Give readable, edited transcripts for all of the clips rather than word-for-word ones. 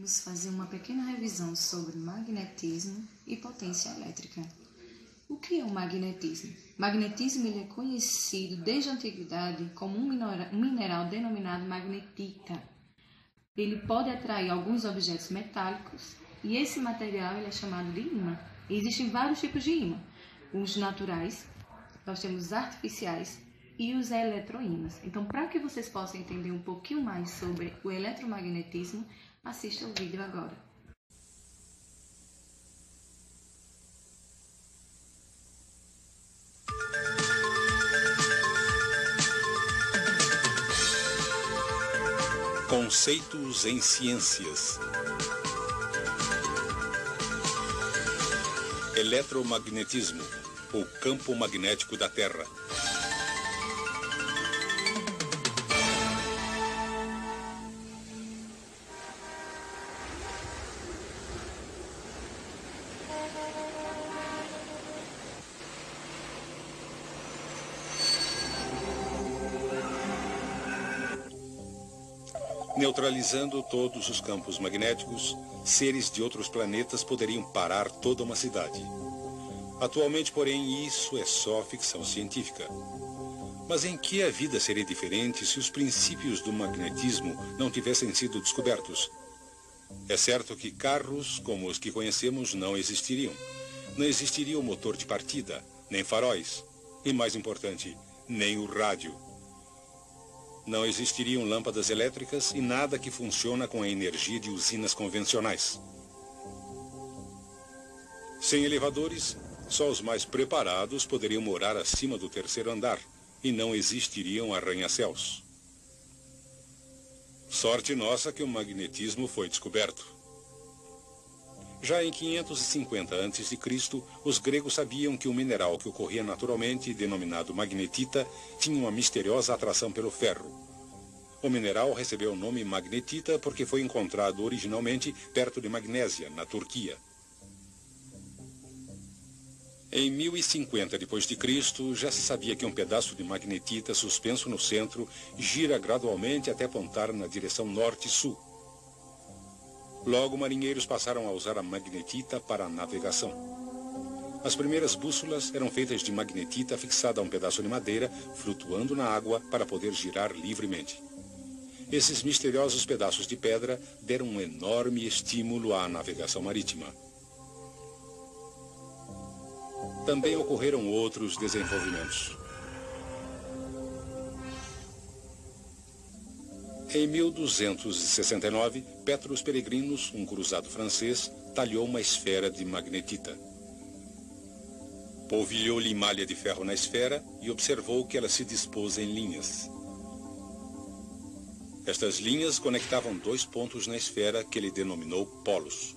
Vamos fazer uma pequena revisão sobre magnetismo e potência elétrica. O que é o magnetismo? Magnetismo ele é conhecido desde a antiguidade como um mineral denominado magnetita. Ele pode atrair alguns objetos metálicos e esse material ele é chamado de ímã. Existem vários tipos de ímã. Os naturais, nós temos os artificiais e os eletroímãs. Então, para que vocês possam entender um pouquinho mais sobre o eletromagnetismo, assista o vídeo agora. Conceitos em ciências. Eletromagnetismo, o campo magnético da Terra. Neutralizando todos os campos magnéticos, seres de outros planetas poderiam parar toda uma cidade. Atualmente, porém, isso é só ficção científica. Mas em que a vida seria diferente se os princípios do magnetismo não tivessem sido descobertos? É certo que carros como os que conhecemos não existiriam. Não existiria o motor de partida, nem faróis, e mais importante, nem o rádio. Não existiriam lâmpadas elétricas e nada que funciona com a energia de usinas convencionais. Sem elevadores, só os mais preparados poderiam morar acima do terceiro andar e não existiriam arranha-céus. Sorte nossa que o magnetismo foi descoberto. Já em 550 a.C., os gregos sabiam que o mineral que ocorria naturalmente, denominado magnetita, tinha uma misteriosa atração pelo ferro. O mineral recebeu o nome magnetita porque foi encontrado originalmente perto de Magnésia, na Turquia. Em 1050 d.C., já se sabia que um pedaço de magnetita suspenso no centro gira gradualmente até apontar na direção norte-sul. Logo, marinheiros passaram a usar a magnetita para a navegação. As primeiras bússolas eram feitas de magnetita fixada a um pedaço de madeira, flutuando na água para poder girar livremente. Esses misteriosos pedaços de pedra deram um enorme estímulo à navegação marítima. Também ocorreram outros desenvolvimentos. Em 1269, Petrus Peregrinus, um cruzado francês, talhou uma esfera de magnetita. Polvilhou-lhe malha de ferro na esfera e observou que ela se dispôs em linhas. Estas linhas conectavam dois pontos na esfera que ele denominou polos.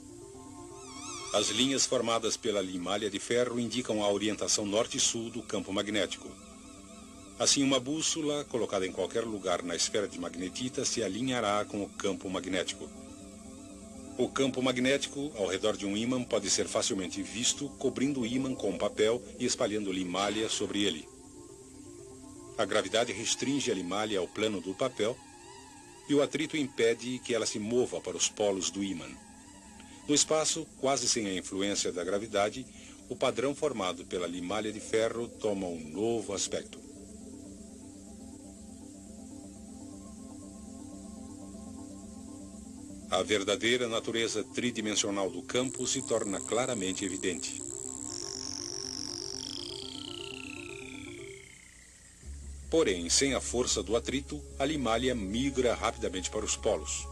As linhas formadas pela limalha de ferro indicam a orientação norte e sul do campo magnético. Assim, uma bússola, colocada em qualquer lugar na esfera de magnetita, se alinhará com o campo magnético. O campo magnético, ao redor de um ímã, pode ser facilmente visto, cobrindo o ímã com papel e espalhando limalha sobre ele. A gravidade restringe a limalha ao plano do papel e o atrito impede que ela se mova para os polos do ímã. No espaço, quase sem a influência da gravidade, o padrão formado pela limalha de ferro toma um novo aspecto. A verdadeira natureza tridimensional do campo se torna claramente evidente. Porém, sem a força do atrito, a limalha migra rapidamente para os polos.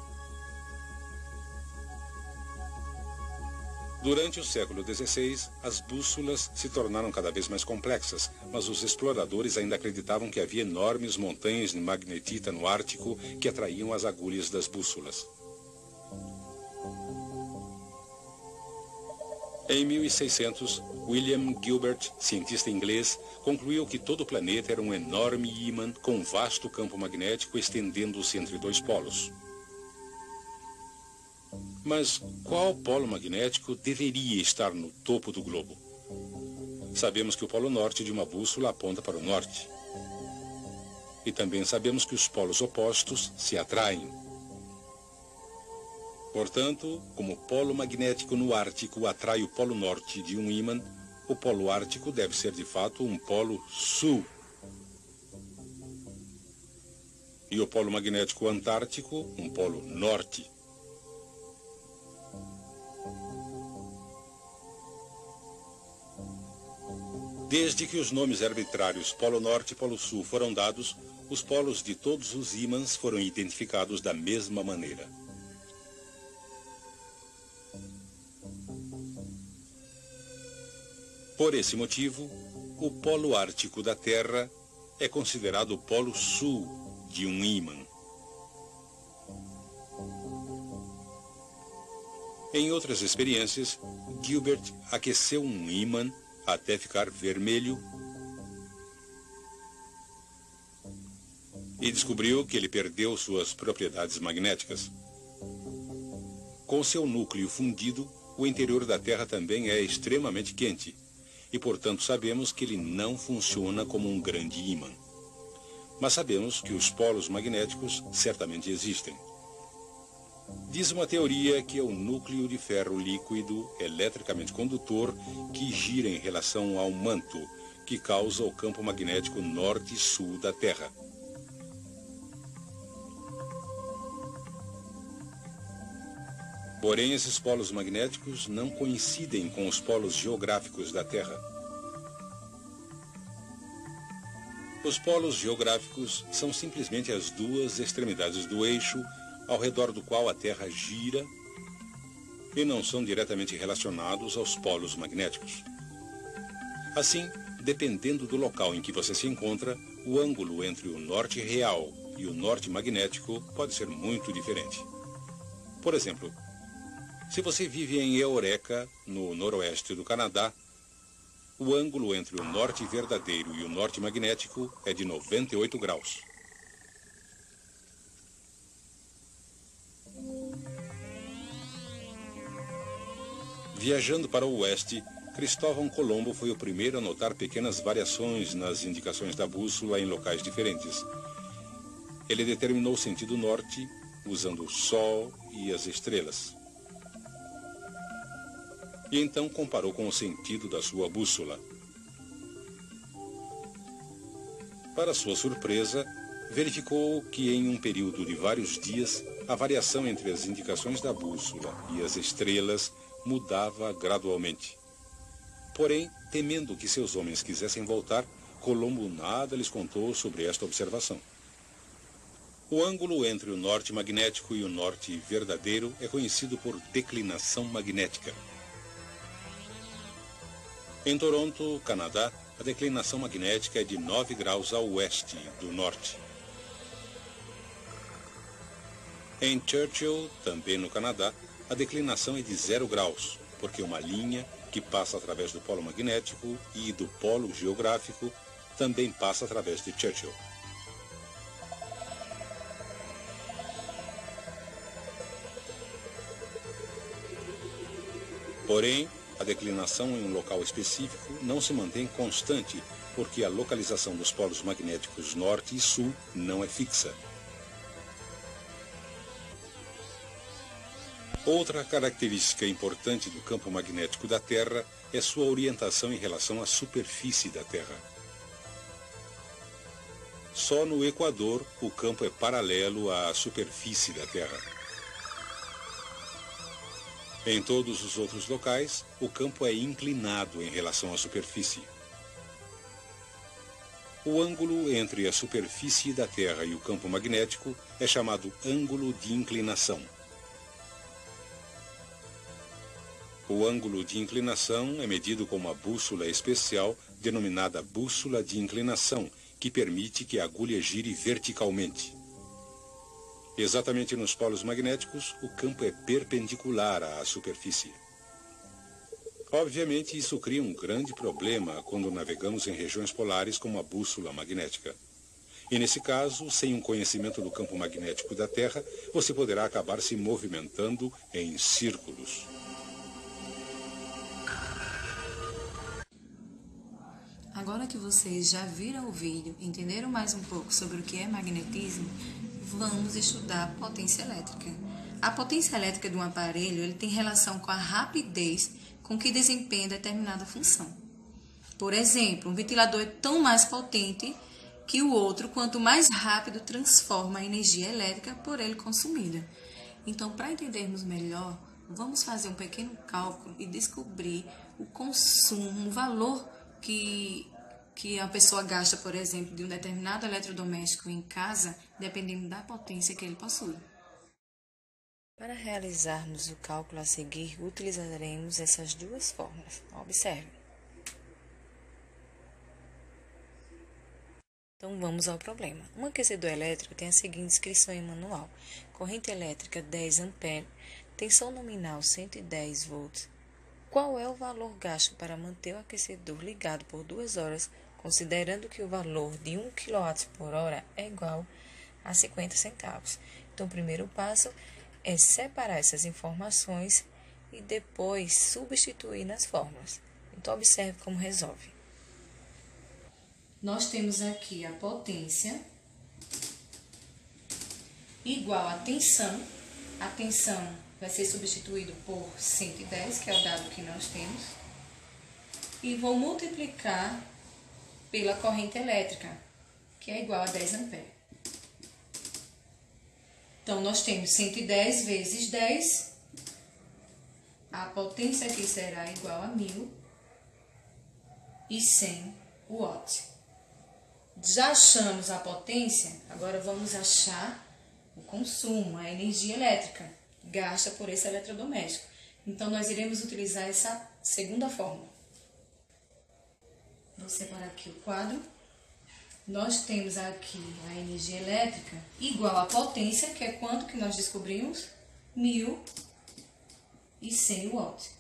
Durante o século XVI, as bússolas se tornaram cada vez mais complexas, mas os exploradores ainda acreditavam que havia enormes montanhas de magnetita no Ártico que atraíam as agulhas das bússolas. Em 1600, William Gilbert, cientista inglês, concluiu que todo o planeta era um enorme ímã com um vasto campo magnético estendendo-se entre dois polos. Mas qual polo magnético deveria estar no topo do globo? Sabemos que o polo norte de uma bússola aponta para o norte. E também sabemos que os polos opostos se atraem. Portanto, como o polo magnético no Ártico atrai o polo norte de um ímã, o polo ártico deve ser de fato um polo sul. E o polo magnético antártico, um polo norte. Desde que os nomes arbitrários Polo Norte e Polo Sul foram dados, os polos de todos os ímãs foram identificados da mesma maneira. Por esse motivo, o polo ártico da Terra é considerado o polo sul de um ímã. Em outras experiências, Gilbert aqueceu um ímã até ficar vermelho e descobriu que ele perdeu suas propriedades magnéticas. Com seu núcleo fundido, o interior da Terra também é extremamente quente e, portanto, sabemos que ele não funciona como um grande ímã. Mas sabemos que os polos magnéticos certamente existem. Diz uma teoria que é o núcleo de ferro líquido eletricamente condutor que gira em relação ao manto, que causa o campo magnético norte e sul da Terra. Porém, esses polos magnéticos não coincidem com os polos geográficos da Terra. Os polos geográficos são simplesmente as duas extremidades do eixo ao redor do qual a Terra gira e não são diretamente relacionados aos polos magnéticos. Assim, dependendo do local em que você se encontra, o ângulo entre o norte real e o norte magnético pode ser muito diferente. Por exemplo, se você vive em Eureka, no noroeste do Canadá, o ângulo entre o norte verdadeiro e o norte magnético é de 98 graus. Viajando para o oeste, Cristóvão Colombo foi o primeiro a notar pequenas variações nas indicações da bússola em locais diferentes. Ele determinou o sentido norte usando o Sol e as estrelas. E então comparou com o sentido da sua bússola. Para sua surpresa, verificou que em um período de vários dias, a variação entre as indicações da bússola e as estrelas mudava gradualmente. Porém, temendo que seus homens quisessem voltar, Colombo nada lhes contou sobre esta observação. O ângulo entre o norte magnético e o norte verdadeiro é conhecido por declinação magnética. Em Toronto, Canadá, a declinação magnética é de 9 graus a oeste do norte. Em Churchill, também no Canadá, a declinação é de 0 graus, porque uma linha que passa através do polo magnético e do polo geográfico também passa através de Churchill. Porém, a declinação em um local específico não se mantém constante, porque a localização dos polos magnéticos norte e sul não é fixa. Outra característica importante do campo magnético da Terra é sua orientação em relação à superfície da Terra. Só no Equador o campo é paralelo à superfície da Terra. Em todos os outros locais, o campo é inclinado em relação à superfície. O ângulo entre a superfície da Terra e o campo magnético é chamado ângulo de inclinação. O ângulo de inclinação é medido com uma bússola especial denominada bússola de inclinação, que permite que a agulha gire verticalmente. Exatamente nos polos magnéticos, o campo é perpendicular à superfície. Obviamente, isso cria um grande problema quando navegamos em regiões polares com uma bússola magnética. E nesse caso, sem um conhecimento do campo magnético da Terra, você poderá acabar se movimentando em círculos. Agora que vocês já viram o vídeo e entenderam mais um pouco sobre o que é magnetismo, vamos estudar potência elétrica. A potência elétrica de um aparelho ele tem relação com a rapidez com que desempenha determinada função. Por exemplo, um ventilador é tão mais potente que o outro, quanto mais rápido transforma a energia elétrica por ele consumida. Então, para entendermos melhor, vamos fazer um pequeno cálculo e descobrir o consumo, o valor que a pessoa gasta, por exemplo, de um determinado eletrodoméstico em casa, dependendo da potência que ele possui. Para realizarmos o cálculo a seguir, utilizaremos essas duas fórmulas. Observe. Então, vamos ao problema. Um aquecedor elétrico tem a seguinte descrição em manual. Corrente elétrica 10 A, tensão nominal 110 volts. Qual é o valor gasto para manter o aquecedor ligado por 2 horas, considerando que o valor de 1 kWh é igual a 50 centavos? Então, o primeiro passo é separar essas informações e depois substituir nas fórmulas. Então, observe como resolve. Nós temos aqui a potência igual a tensão. A tensão vai ser substituído por 110, que é o dado que nós temos. E vou multiplicar pela corrente elétrica, que é igual a 10 A. Então, nós temos 110 vezes 10. A potência aqui será igual a 1.100 watts. Já achamos a potência, agora vamos achar o consumo, a energia elétrica gasta por esse eletrodoméstico. Então, nós iremos utilizar essa segunda fórmula. Vou separar aqui o quadro. Nós temos aqui a energia elétrica igual à potência, que é quanto que nós descobrimos? 1.100 watts.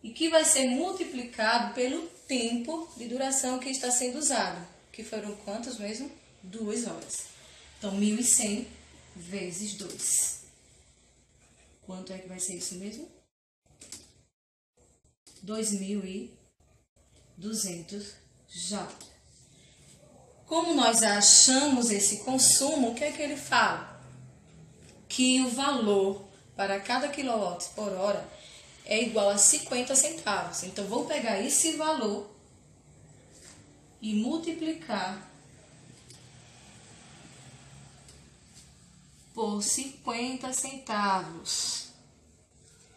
E que vai ser multiplicado pelo tempo de duração que está sendo usado. Que foram quantos mesmo? 2 horas. Então, 1.100 vezes 2. Quanto é que vai ser isso mesmo? 2.200 joules. Como nós achamos esse consumo, o que é que ele fala? Que o valor para cada kWh é igual a 50 centavos. Então, vou pegar esse valor e multiplicar por 50 centavos.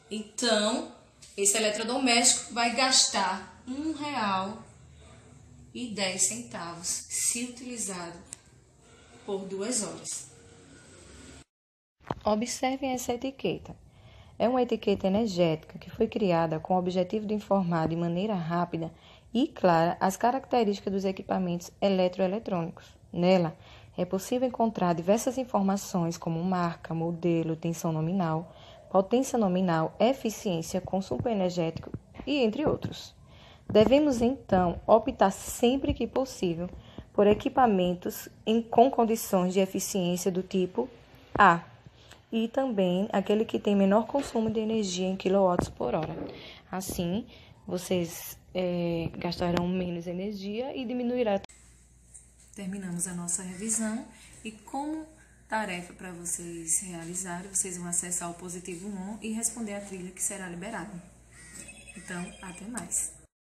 Então, esse eletrodoméstico vai gastar R$1,10 se utilizado por 2 horas. Observem essa etiqueta. É uma etiqueta energética que foi criada com o objetivo de informar de maneira rápida e clara as características dos equipamentos eletroeletrônicos. Nela, é possível encontrar diversas informações como marca, modelo, tensão nominal, potência nominal, eficiência, consumo energético e entre outros. Devemos, então, optar sempre que possível por equipamentos com condições de eficiência do tipo A e também aquele que tem menor consumo de energia em kWh. Assim, vocês gastarão menos energia e diminuirá. Terminamos a nossa revisão e como tarefa para vocês realizarem, vocês vão acessar o positivo 1 e responder a trilha que será liberada. Então, até mais!